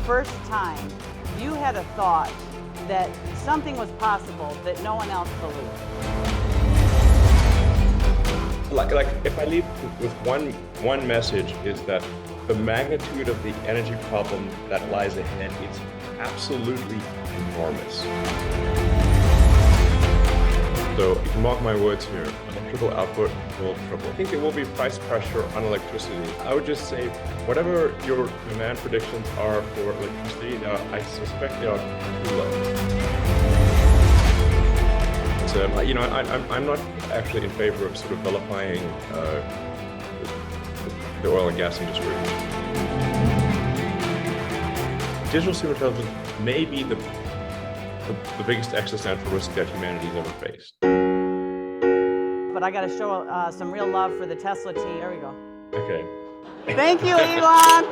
first time you had a thought that something was possible that no one else believed? Like if I leave with one message is that the magnitude of the energy problem that lies ahead is absolutely enormous. So you can mark my words here, electrical output will triple. I think there will be price pressure on electricity. I would just say, whatever your demand predictions are for electricity, I suspect they are too low. So, I'm not actually in favor of sort of vilifying the oil and gas industry. Digital superintelligence may be the biggest existential risk that humanity's ever faced. But I got to show some real love for the Tesla team. There we go. Okay. Thank you, Elon.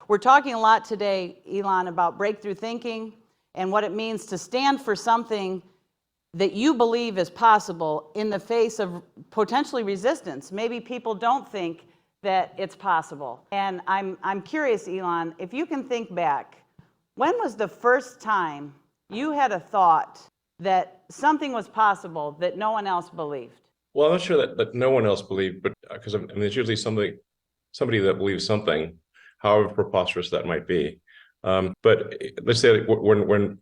We're talking a lot today, Elon, about breakthrough thinking and what it means to stand for something that you believe is possible in the face of potentially resistance. Maybe people don't think that it's possible. And I'm curious, Elon, if you can think back, when was the first time you had a thought that something was possible that no one else believed? Well, I'm not sure that no one else believed, but because there's usually somebody that believes something, however preposterous that might be. But let's say when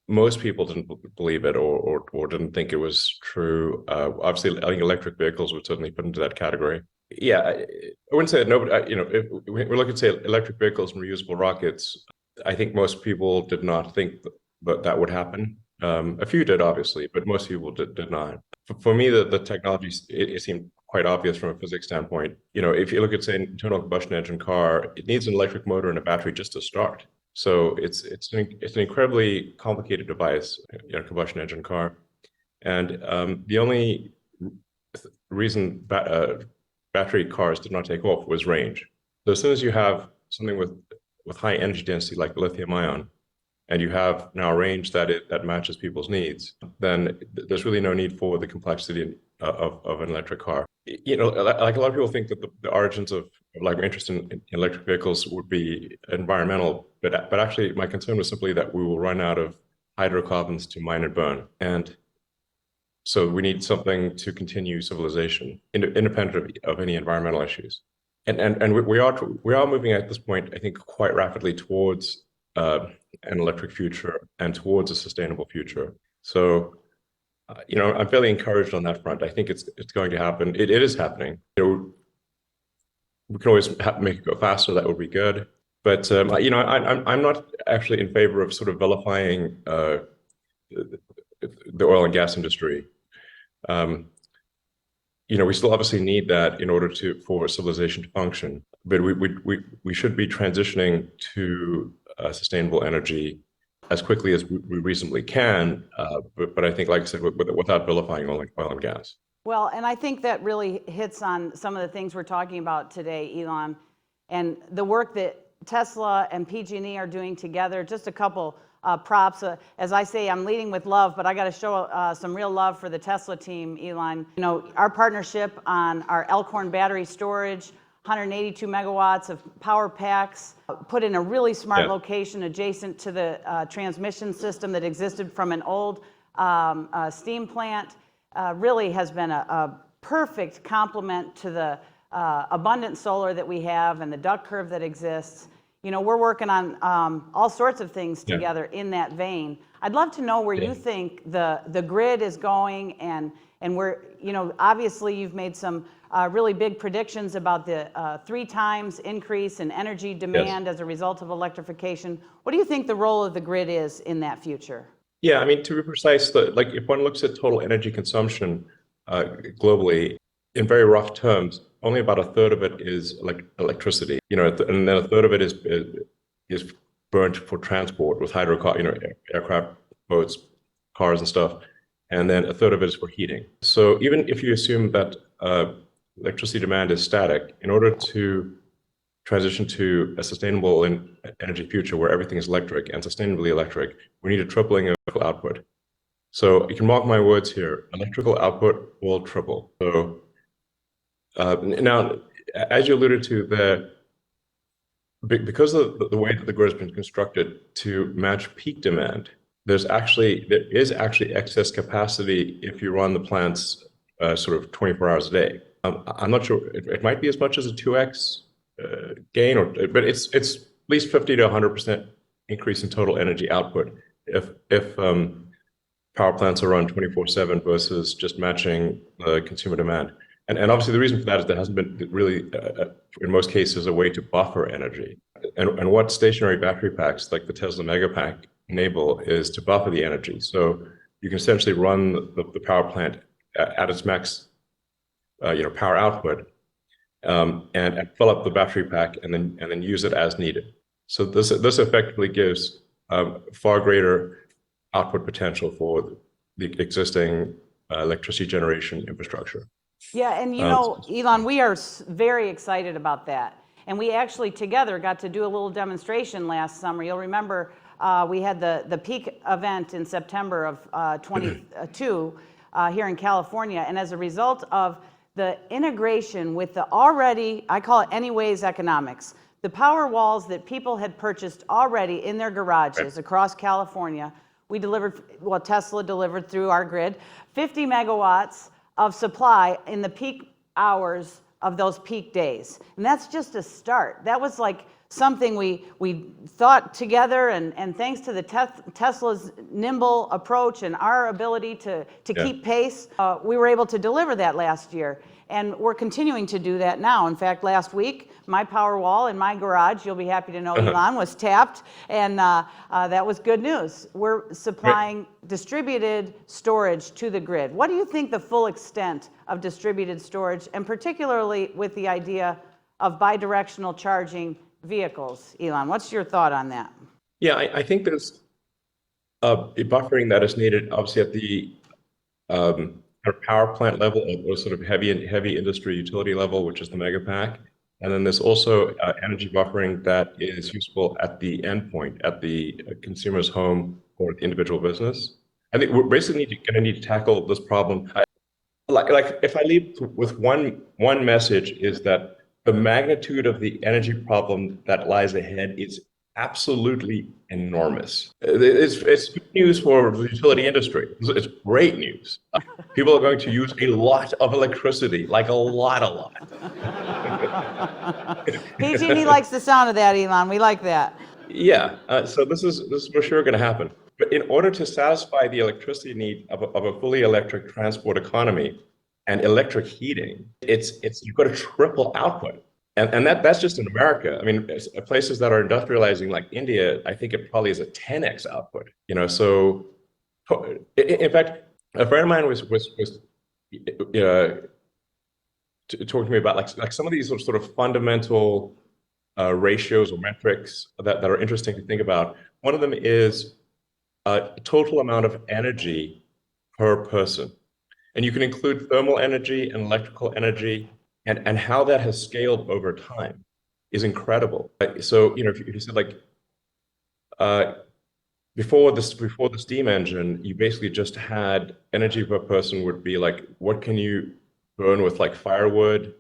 most people didn't believe it or didn't think it was true, obviously, I think electric vehicles would certainly put into that category. Yeah, I wouldn't say that nobody, if we look at, say, electric vehicles and reusable rockets, I think most people did not think that would happen. A few did, obviously, but most people did not. For me, the technology, it seemed quite obvious from a physics standpoint. If you look at, say, an internal combustion engine car, it needs an electric motor and a battery just to start. So it's an incredibly complicated device, combustion engine car. And the only reason battery cars did not take off was range. So as soon as you have something with high energy density like lithium ion, and you have now a range that matches people's needs, then there's really no need for the complexity of an electric car. Like a lot of people think that the origins of like interest in electric vehicles would be environmental, but actually my concern was simply that we will run out of hydrocarbons to mine and burn. And so we need something to continue civilization, independent of any environmental issues. And we are moving at this point, I think, quite rapidly towards an electric future and towards a sustainable future. So, I'm fairly encouraged on that front. I think it's going to happen. It is happening. We can always make it go faster. That would be good. But I'm not actually in favor of sort of vilifying the oil and gas industry. We still obviously need that in order for civilization to function. But we should be transitioning to sustainable energy as quickly as we reasonably can. But I think, like I said, without vilifying oil and gas. Well, and I think that really hits on some of the things we're talking about today, Elon, and the work that Tesla and PG&E are doing together. Just a couple props. As I say, I'm leading with love, but I got to show some real love for the Tesla team, Elon. Our partnership on our Elkhorn battery storage, 182 megawatts of power packs, put in a really smart location adjacent to the transmission system that existed from an old steam plant, really has been a perfect complement to the abundant solar that we have and the duct curve that exists. We're working on all sorts of things together in that vein. I'd love to know where you think the grid is going, and where, obviously you've made some really big predictions about the 3 times increase in energy demand as a result of electrification. What do you think the role of the grid is in that future? Yeah, to be precise, if one looks at total energy consumption globally, in very rough terms, only about a third of it is electricity, and then a third of it is burnt for transport with aircraft, boats, cars and stuff, and then a third of it is for heating. So even if you assume that electricity demand is static, in order to transition to a sustainable energy future where everything is electric and sustainably electric, we need a tripling of output. So you can mark my words here, electrical output will triple. So Now, as you alluded to, because of the way that the grid has been constructed to match peak demand, there is actually excess capacity if you run the plants sort of 24 hours a day. I'm not sure, it might be as much as a 2x gain, but it's at least 50 to 100% increase in total energy output if power plants are run 24/7 versus just matching the consumer demand. And obviously the reason for that is there hasn't been really, in most cases, a way to buffer energy. And what stationary battery packs like the Tesla Megapack enable is to buffer the energy. So you can essentially run the power plant at its max power output and fill up the battery pack and then use it as needed. So this effectively gives far greater output potential for the existing electricity generation infrastructure. Yeah, and Elon, we are very excited about that. And we actually together got to do a little demonstration last summer. You'll remember we had the peak event in September of 22 here in California. And as a result of the integration with the already, I call it anyways economics, the power walls that people had purchased already in their garages across California, we delivered, well, Tesla delivered through our grid, 50 megawatts of supply in the peak hours of those peak days. And that's just a start. That was like something we thought together, and thanks to the Tesla's nimble approach and our ability to keep pace, we were able to deliver that last year. And we're continuing to do that now. In fact, last week, my power wall in my garage, you'll be happy to know, Elon, was tapped, and that was good news. We're supplying distributed storage to the grid. What do you think the full extent of distributed storage, and particularly with the idea of bidirectional charging vehicles, Elon? What's your thought on that? Yeah, I think there's buffering that is needed, obviously, at the power plant level, or sort of heavy industry utility level, which is the Megapack. And then there's also energy buffering that is useful at the endpoint, at the consumer's home or the individual business. I think we're basically going to need to tackle this problem. Like if I leave with one message, is that the magnitude of the energy problem that lies ahead is absolutely enormous. It's good news for the utility industry. It's great news. People are going to use a lot of electricity, like a lot. PG&E likes the sound of that, Elon. We like that. Yeah, so this is for sure going to happen. But in order to satisfy the electricity need of a fully electric transport economy and electric heating, you've got to triple output. And that's just in America. I mean, places that are industrializing like India, I think it probably is a 10x output. So in fact, a friend of mine was talking to me about like some of these sort of fundamental ratios or metrics that are interesting to think about. One of them is total amount of energy per person. And you can include thermal energy and electrical energy, and how that has scaled over time is incredible. So, if you said like, before the steam engine, you basically just had energy per person would be like, what can you burn with like firewood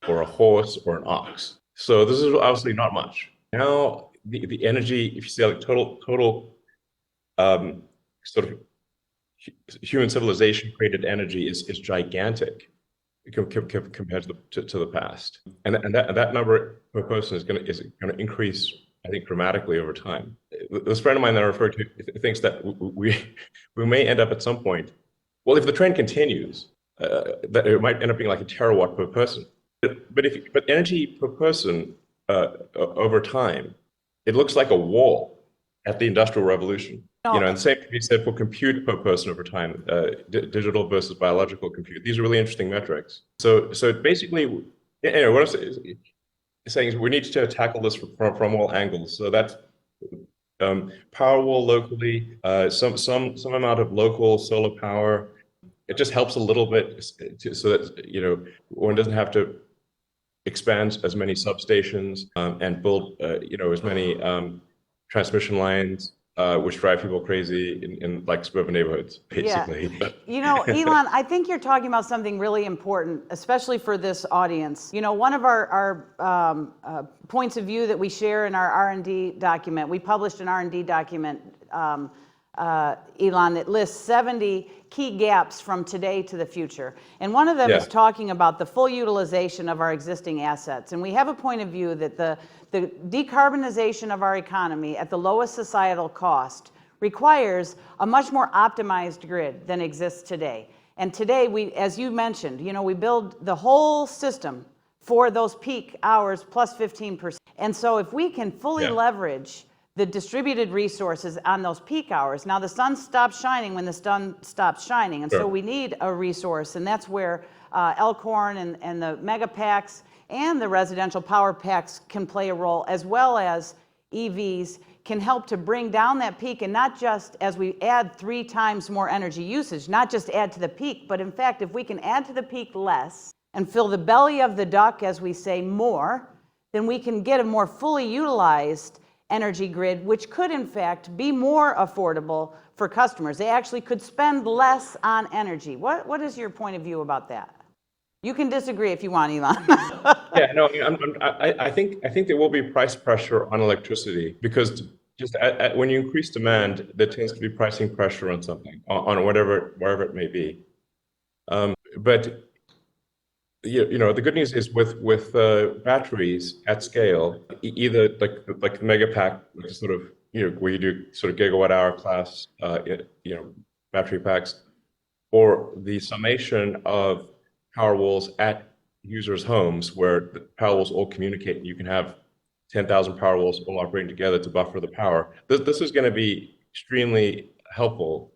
or a horse or an ox? So this is obviously not much. Now the energy, if you say like total sort of human civilization created energy is gigantic compared to the past, and that number per person is going to increase, I think, dramatically over time. This friend of mine that I referred to thinks that we may end up at some point, well, if the trend continues, that it might end up being like a terawatt per person. But energy per person over time, it looks like a wall at the Industrial Revolution. And the same can be said for compute per person over time, digital versus biological compute. These are really interesting metrics. So basically, what I'm saying is we need to tackle this from all angles. So that's power wall locally, some amount of local solar power. It just helps a little bit so that one doesn't have to expand as many substations and build as many transmission lines. which drive people crazy in like suburban neighborhoods, basically. Yeah. You know, Elon, I think you're talking about something really important, especially for this audience. You know, one of our points of view that we share in our R&D document, we published an R&D document, Elon, that lists 70 key gaps from today to the future. And one of them is talking about the full utilization of our existing assets. And we have a point of view that the decarbonization of our economy at the lowest societal cost requires a much more optimized grid than exists today. And today, as you mentioned, you know, we build the whole system for those peak hours plus 15%. And so if we can fully leverage the distributed resources on those peak hours. Now the sun stops shining when the sun stops shining, and so we need a resource, and that's where Elkhorn and the mega packs and the residential power packs can play a role, as well as EVs can help to bring down that peak, and not just as we add 3 times more energy usage, not just add to the peak, but in fact, if we can add to the peak less and fill the belly of the duck, as we say, more, then we can get a more fully utilized energy grid, which could in fact be more affordable for customers. They actually could spend less on energy. What is your point of view about that? You can disagree if you want, Elon. Yeah, no, I think there will be price pressure on electricity because just when you increase demand, there tends to be pricing pressure on something, on wherever it may be. But you know, the good news is with batteries at scale, either like the mega pack, which is sort of, you know, where you do sort of gigawatt hour class, you know, battery packs, or the summation of power walls at users' homes where the power walls all communicate and you can have 10,000 power walls all operating together to buffer the power. This is going to be extremely helpful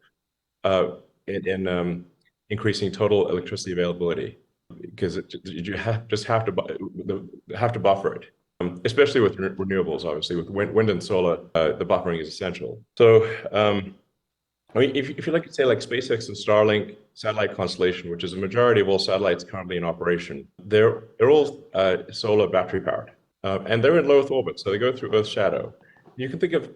in increasing total electricity availability, because you just have to buffer it, especially with renewables. Obviously, with wind and solar, the buffering is essential. So, I mean, if you look at, say, like SpaceX and Starlink satellite constellation, which is a majority of all satellites currently in operation, they're all solar battery powered, and they're in low Earth orbit, so they go through Earth's shadow. You can think of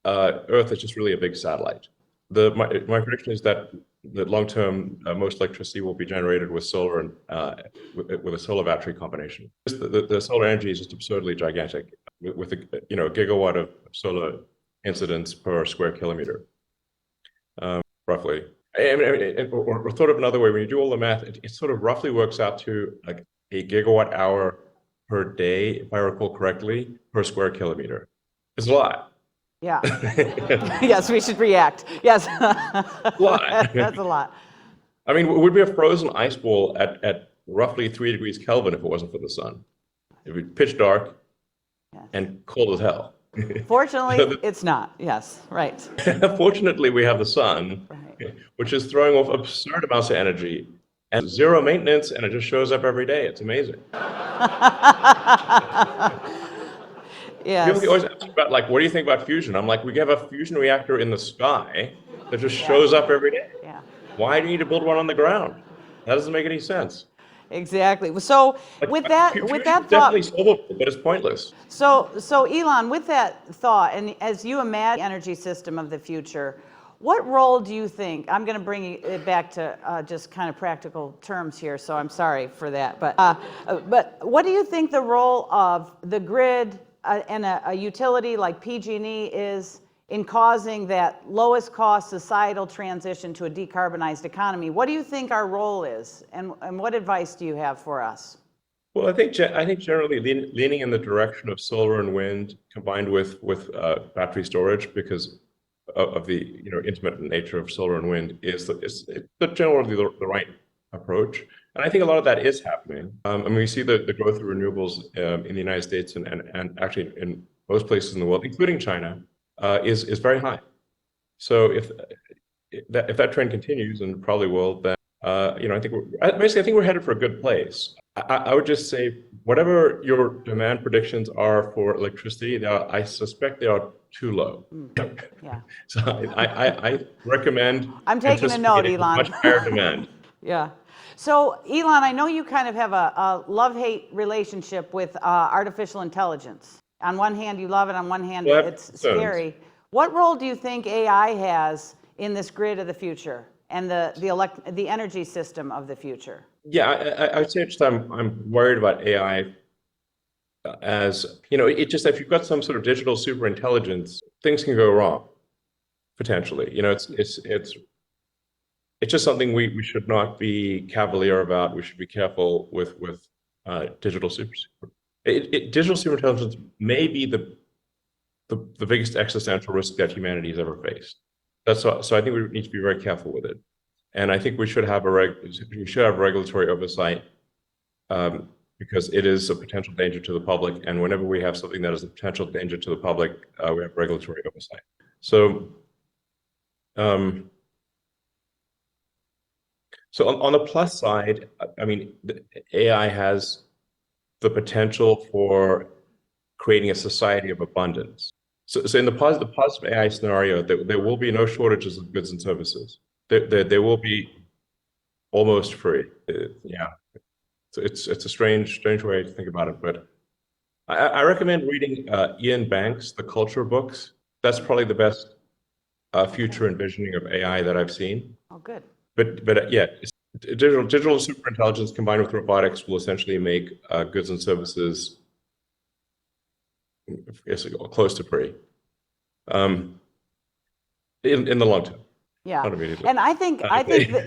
Earth as just really a big satellite. My prediction is that long-term, most electricity will be generated with solar and with a solar battery combination. The solar energy is just absurdly gigantic, with a gigawatt of solar incidence per square kilometer, roughly. Or thought of another way, when you do all the math, it sort of roughly works out to like a gigawatt hour per day, if I recall correctly, per square kilometer. It's a lot. Yeah. Yes, we should react. Yes. Lot. That's a lot. I mean, it would be a frozen ice ball at roughly 3 degrees Kelvin if it wasn't for the sun. It would be pitch dark and cold as hell. Fortunately, it's not. Yes, right. Fortunately, we have the sun, which is throwing off absurd amounts of energy and zero maintenance, and it just shows up every day. It's amazing. Yes. People always ask about, like, what do you think about fusion? I'm like, we have a fusion reactor in the sky that just shows up every day. Yeah. Why do you need to build one on the ground? That doesn't make any sense. Exactly. So with that thought, definitely solvable, but it's pointless. So Elon, with that thought, and as you imagine the energy system of the future, what role do you think? I'm going to bring it back to just kind of practical terms here, so I'm sorry for that. But what do you think the role of the grid and a utility like PG&E is in causing that lowest cost societal transition to a decarbonized economy? What do you think our role is, and what advice do you have for us? Well, I think generally leaning in the direction of solar and wind combined with battery storage, because of the intermittent nature of solar and wind, is generally the right approach. And I think a lot of that is happening. I mean, we see the growth of renewables in the United States and actually in most places in the world, including China, is very high. So if that trend continues, and probably will, then I think we're headed for a good place. I would just say, whatever your demand predictions are for electricity, I suspect they are too low. Yeah. So I recommend. I'm taking a note, Elon. Much higher demand. Yeah. So Elon, I know you kind of have a love-hate relationship with artificial intelligence. On one hand, you love it. On one hand, it's scary. What role do you think AI has in this grid of the future and the energy system of the future? Yeah, I would say just I'm worried about AI as, it just, if you've got some sort of digital super intelligence, things can go wrong, potentially. It's just something we should not be cavalier about. We should be careful with digital digital superintelligence may be the biggest existential risk that humanity has ever faced. So I think we need to be very careful with it, and I think we should have regulatory oversight, because it is a potential danger to the public, and whenever we have something that is a potential danger to the public, we have regulatory oversight. So. So on the plus side, I mean, AI has the potential for creating a society of abundance. So in the positive AI scenario, there will be no shortages of goods and services. There will be almost free. Yeah, it's a strange way to think about it, but I recommend reading Ian Banks' The Culture books. That's probably the best future envisioning of AI that I've seen. Oh, good. But yeah, digital superintelligence combined with robotics will essentially make goods and services close to free, in the long term. Yeah, Not immediately. and I think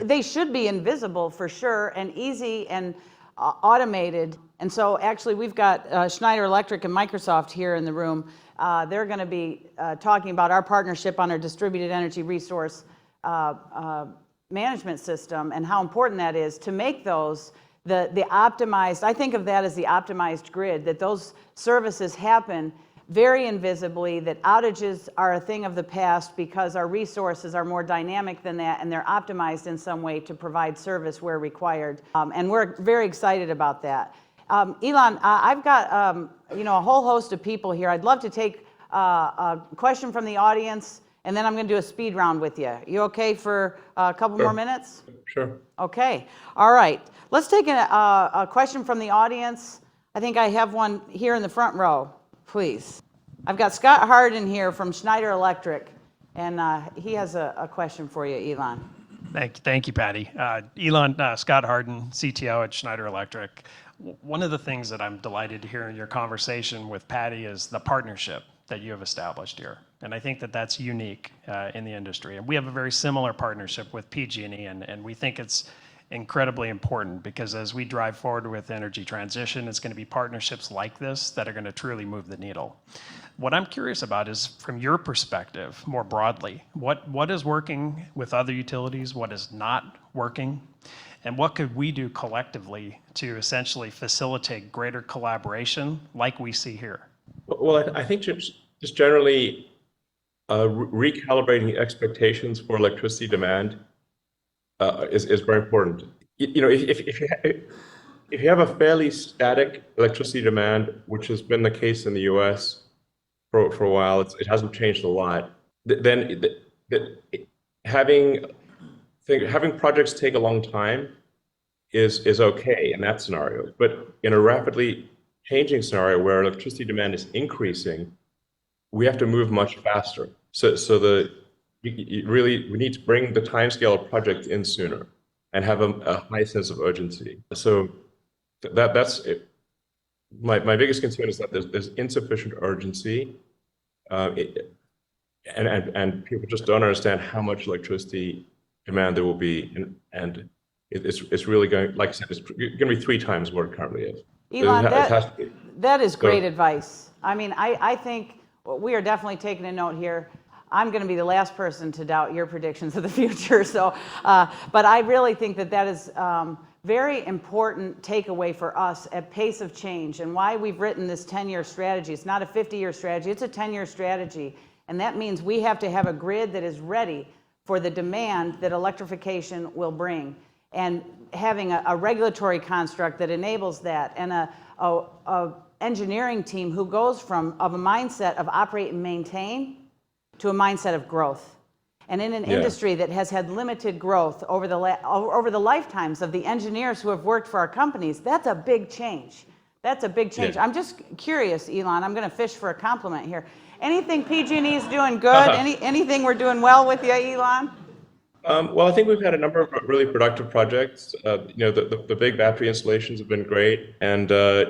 they should be invisible for sure, and easy and automated. And so actually we've got Schneider Electric and Microsoft here in the room. They're going to be talking about our partnership on our distributed energy resource management system and how important that is to make those the optimized. I think of that as the optimized grid, that those services happen very invisibly, that outages are a thing of the past because our resources are more dynamic than that, and they're optimized in some way to provide service where required. And we're very excited about that. Elon, I've got a whole host of people here. I'd love to take a question from the audience, and then I'm going to do a speed round with you. You okay for a couple more minutes? Sure. Okay. All right. Let's take a question from the audience. I think I have one here in the front row, please. I've got Scott Harden here from Schneider Electric, and he has a question for you, Elon. Thank you, Patty. Scott Harden, CTO at Schneider Electric. One of the things that I'm delighted to hear in your conversation with Patty is the partnership that you have established here. And I think that that's unique in the industry. And we have a very similar partnership with PG&E, and we think it's incredibly important because as we drive forward with energy transition, it's going to be partnerships like this that are going to truly move the needle. What I'm curious about is, from your perspective, more broadly, what is working with other utilities, what is not working, and what could we do collectively to essentially facilitate greater collaboration like we see here? Well, I think just generally recalibrating expectations for electricity demand is very important. If you have a fairly static electricity demand, which has been the case in the U.S. for a while, it hasn't changed a lot. Then having projects take a long time is okay in that scenario. But in a rapidly changing scenario where electricity demand is increasing, we have to move much faster. So we need to bring the timescale of projects in sooner and have a high sense of urgency. So that's it. My biggest concern is that there's insufficient urgency, and people just don't understand how much electricity demand there will be, and it's really going, like I said, it's going to be 3 times what it currently is. Elon, that is great advice. I mean, I think we are definitely taking a note here. I'm going to be the last person to doubt your predictions of the future. So, but I really think that is very important takeaway for us at pace of change, and why we've written this 10-year strategy. It's not a 50-year strategy, it's a 10-year strategy. And that means we have to have a grid that is ready for the demand that electrification will bring, and having a regulatory construct that enables that, and a engineering team who goes from a mindset of operate and maintain to a mindset of growth. And in an industry that has had limited growth over the lifetimes of the engineers who have worked for our companies, that's a big change. That's a big change. Yeah. I'm just curious, Elon. I'm going to fish for a compliment here. Anything PG&E is doing good? Anything we're doing well with you, Elon? Well, I think we've had a number of really productive projects. The big battery installations have been great, and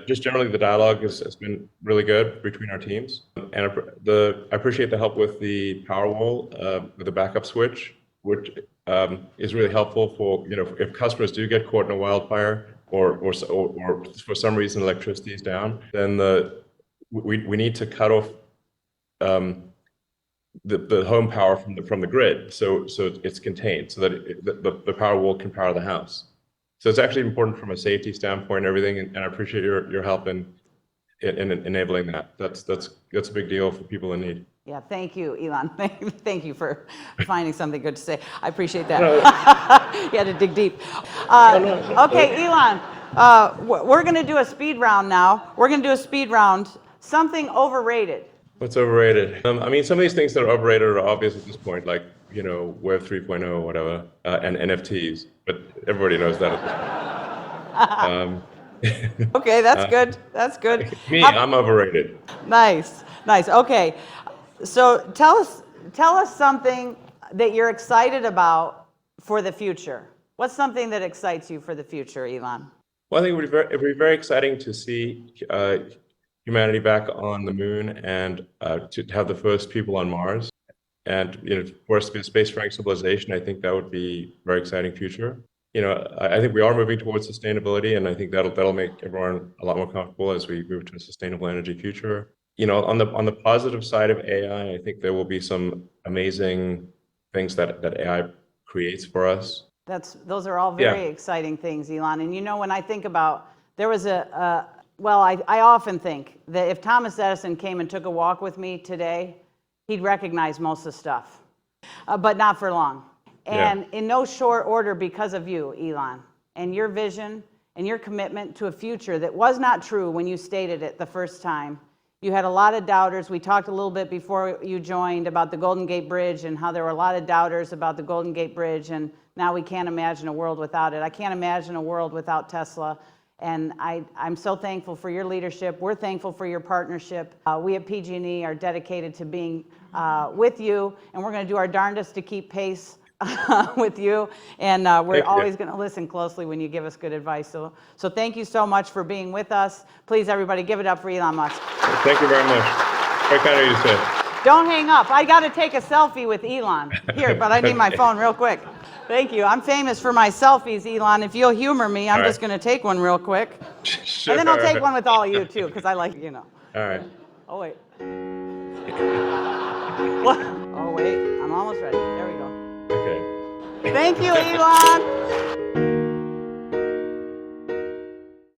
just generally the dialogue has been really good between our teams. And I appreciate the help with the Powerwall, with the backup switch, which is really helpful for if customers do get caught in a wildfire or for some reason electricity is down, then we need to cut off the home power from the grid, so it's contained, so that the Powerwall can power the house. So it's actually important from a safety standpoint and everything, and I appreciate your help in enabling that. That's a big deal for people in need. Yeah, thank you, Elon. Thank you for finding something good to say. I appreciate that. You had to dig deep. Okay, Elon, we're going to do a speed round now. We're going to do a speed round. Something overrated. What's overrated? I mean, some of these things that are overrated are obvious at this point, like Web 3.0 or whatever, and NFTs. But everybody knows that at this point. Okay, that's good. That's good. I'm overrated. Nice. Okay, so tell us something that you're excited about for the future. What's something that excites you for the future, Elon? Well, I think it'd be very exciting to see humanity back on the moon and to have the first people on Mars. And for us to be a space-faring civilization, I think that would be a very exciting future. I think we are moving towards sustainability, and I think that'll make everyone a lot more comfortable as we move to a sustainable energy future. On the positive side of AI, I think there will be some amazing things that AI creates for us. Those are all very exciting things, Elon. And when I think about, there was I often think that if Thomas Edison came and took a walk with me today, he'd recognize most of the stuff, but not for long. And in no short order because of you, Elon, and your vision and your commitment to a future that was not true when you stated it the first time. You had a lot of doubters. We talked a little bit before you joined about the Golden Gate Bridge and how there were a lot of doubters about the Golden Gate Bridge, and now we can't imagine a world without it. I can't imagine a world without Tesla. And I'm so thankful for your leadership. We're thankful for your partnership. We at PG&E are dedicated to being with you, and we're going to do our darndest to keep pace with you. And we're always going to listen closely when you give us good advice. So thank you so much for being with us. Please, everybody, give it up for Elon Musk. Thank you very much. Very kind of you to say. Don't hang up. I got to take a selfie with Elon. Here, but I need my phone real quick. Thank you. I'm famous for my selfies, Elon. If you'll humor me, I'm just going to take one real quick. Sure. And then I'll take one with all of you, too, because I like, All right. Oh, wait. What? Oh, wait. I'm almost ready. There we go. Okay. Thank you, Elon.